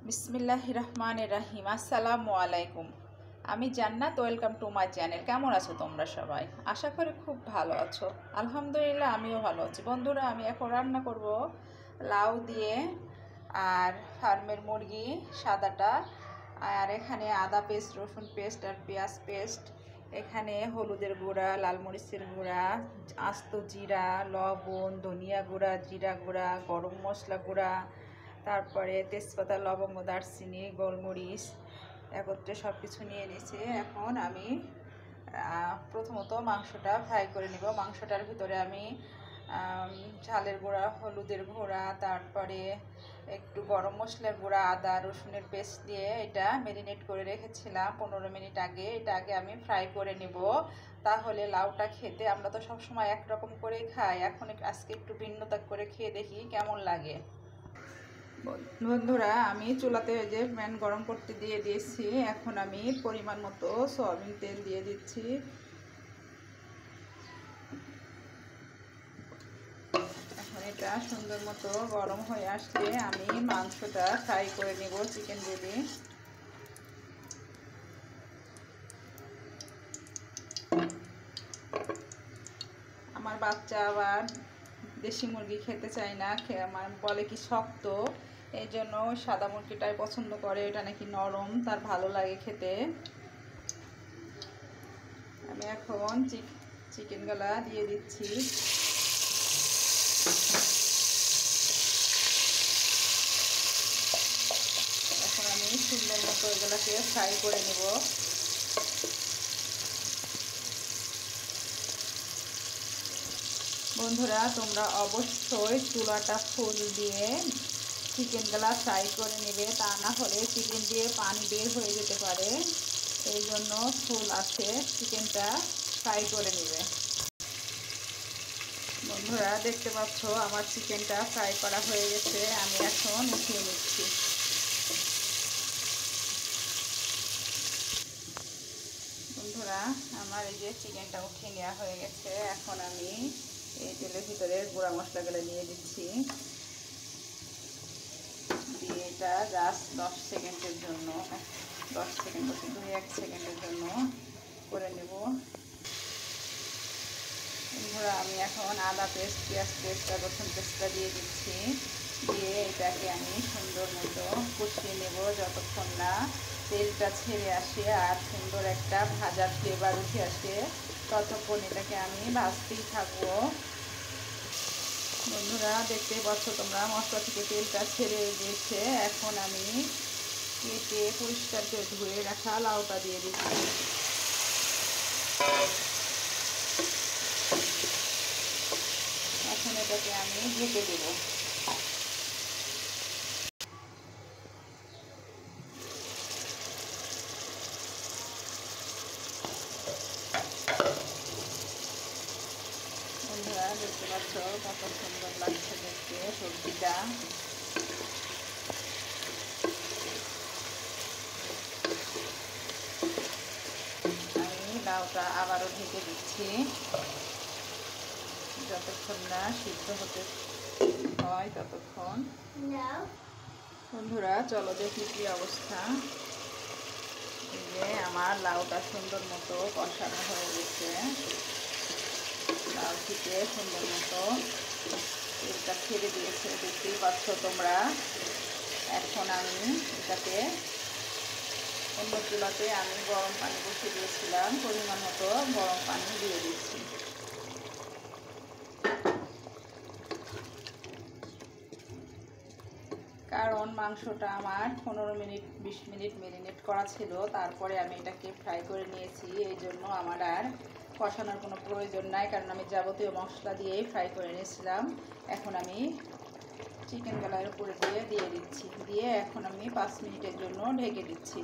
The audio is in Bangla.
বিসমিল্লাহির রহমানির রহিম। আসসালামু আলাইকুম। আমি জান্নাত, ওয়েলকাম টু মাই চ্যানেল। কেমন আছো তোমরা সবাই? আশা করি খুব ভালো আছো। আলহামদুলিল্লাহ আমিও ভালো আছি। বন্ধুরা, আমি এখন রান্না করব লাউ দিয়ে আর ফার্মের মুরগি সাদাটা, আর এখানে আদা পেস্ট, রসুন পেস্ট আর পেঁয়াজ পেস্ট, এখানে হলুদের গুঁড়া, লাল মরিচের গুঁড়া, আস্ত জিরা, লবণ, ধনিয়া গুঁড়া, জিরা গুঁড়া, গরম মশলা গুঁড়া, তারপরে তেজপাতা, লবঙ্গ, দারচিনি, গোলমরিচ একত্রে সব কিছু নিয়ে নিয়েছি। এখন আমি প্রথমত মাংসটা ফ্রাই করে নিব। মাংসটার ভিতরে আমি ঝালের গুঁড়া, হলুদের গুঁড়া, তারপরে একটু গরম মশলার গুঁড়া, আদা রসুনের পেস্ট দিয়ে এটা ম্যারিনেট করে রেখেছিলাম 15 মিনিট আগে। এটা আগে আমি ফ্রাই করে নেব, তাহলে লাউটা খেতে, আমরা তো সবসময় একরকম করেই খাই, এখন আজকে একটু ভিন্নতা করে খেয়ে দেখি কেমন লাগে। বন্ধুরা, আমি চুলাতে যে প্যান গরম করতে দিয়ে দিয়েছি। এখন আমি পরিমাণ মতো সয়াবিন তেল দিয়ে দিচ্ছি। এখন এটা সুন্দর মতো গরম হয়ে আসলে আমি মাংসটা ফ্রাই করে নেব, চিকেন বেবি। আমার বাচ্চা আবার দেশি মুরগি খেতে চায় না, আমার বলে কি শক্ত, এই জন্য সাদা মুরগিটাই পছন্দ করে। এটা নাকি নরম, তার ভালো লাগে খেতে। আমি এখন চিকেনগুলা দিয়ে দিচ্ছি। এখন আমি সুন্দর মতো এগুলাকে ফ্রাই করে নেব। বন্ধুরা, তোমরা অবশ্যই চুলাটা ফুল দিয়ে চিকেনগুলা ফ্রাই করে নেবে, তা না হলে চিকেন দিয়ে পানি বের হয়ে যেতে পারে। এই জন্য ফুল আছে চিকেনটা ফ্রাই করে নেবে। বন্ধুরা, দেখতে পাচ্ছ আমার চিকেনটা ফ্রাই করা হয়ে গেছে। আমি এখন উঠিয়ে নিচ্ছি। বন্ধুরা, আমার এই যে চিকেনটা উঠিয়ে নেওয়া হয়ে গেছে। এখন আমি এই তেলের ভিতরে গুঁড়া মশলাগুলো দিয়ে দিচ্ছি। দিয়ে এটা জাস্ট 10 সেকেন্ডের জন্য, 10 সেকেন্ড বলতে 2-1 সেকেন্ডের জন্য করে নেব। বন্ধুরা, আমি এখন আদা পেস্ট, পেঁয়াজ পেস্ট আর রসুন পেস্টটা দিয়ে দিচ্ছি। দিয়ে এটাকে আমি সুন্দর মতো কষিয়ে নেব যতক্ষণ না তেলটা ছেড়ে আসে আর সুন্দর একটা ভাজা ফ্লেভার উঠে আসে, ততক্ষণ এটাকে আমি ভাজতেই থাকবো। বন্ধুরা, দেখতেই পাচ্ছ তোমরা মশলা থেকে তেলটা ছেড়ে গিয়েছে। এখন আমি কেটে পরিষ্কার করে ধুয়ে রাখা লাউটা দিয়ে দিচ্ছি। এখন এটাকে আমি ঢেকে দেব। বন্ধুরা, দেখতে পাচ্ছ কত সুন্দর লাগছে দেখতে সবজিটা। আমি লাউটা আবারও ঢেকে দিচ্ছি যতক্ষণ না সিদ্ধ হতে হয় ততক্ষণ। বন্ধুরা, চলো দেখি কি অবস্থা। এই যে আমার লাউটা সুন্দর মতো কষানো হয়ে গেছে। লাউ থেকে সুন্দর মতো তেলটা ছেড়ে দিয়েছে, দেখতেই পাচ্ছ তোমরা। এখন আমি এটাতে অন্য চুলাতে আমি গরম পানি বসিয়ে দিয়েছিলাম, পরিমাণ মতো গরম পানি দিয়ে দিচ্ছি। কারণ মাংসটা আমার 15-20 মিনিট ম্যারিনেট করা ছিল, তারপরে আমি এটাকে ফ্রাই করে নিয়েছি। এই জন্য আমার আর কষানোর কোনো প্রয়োজন নাই, কারণ আমি যাবতীয় মশলা দিয়েই ফ্রাই করে নিয়েছিলাম। এখন আমি চিকেন গালার উপরে দিয়ে দিচ্ছি। দিয়ে এখন আমি 5 মিনিটের জন্য ঢেকে দিচ্ছি।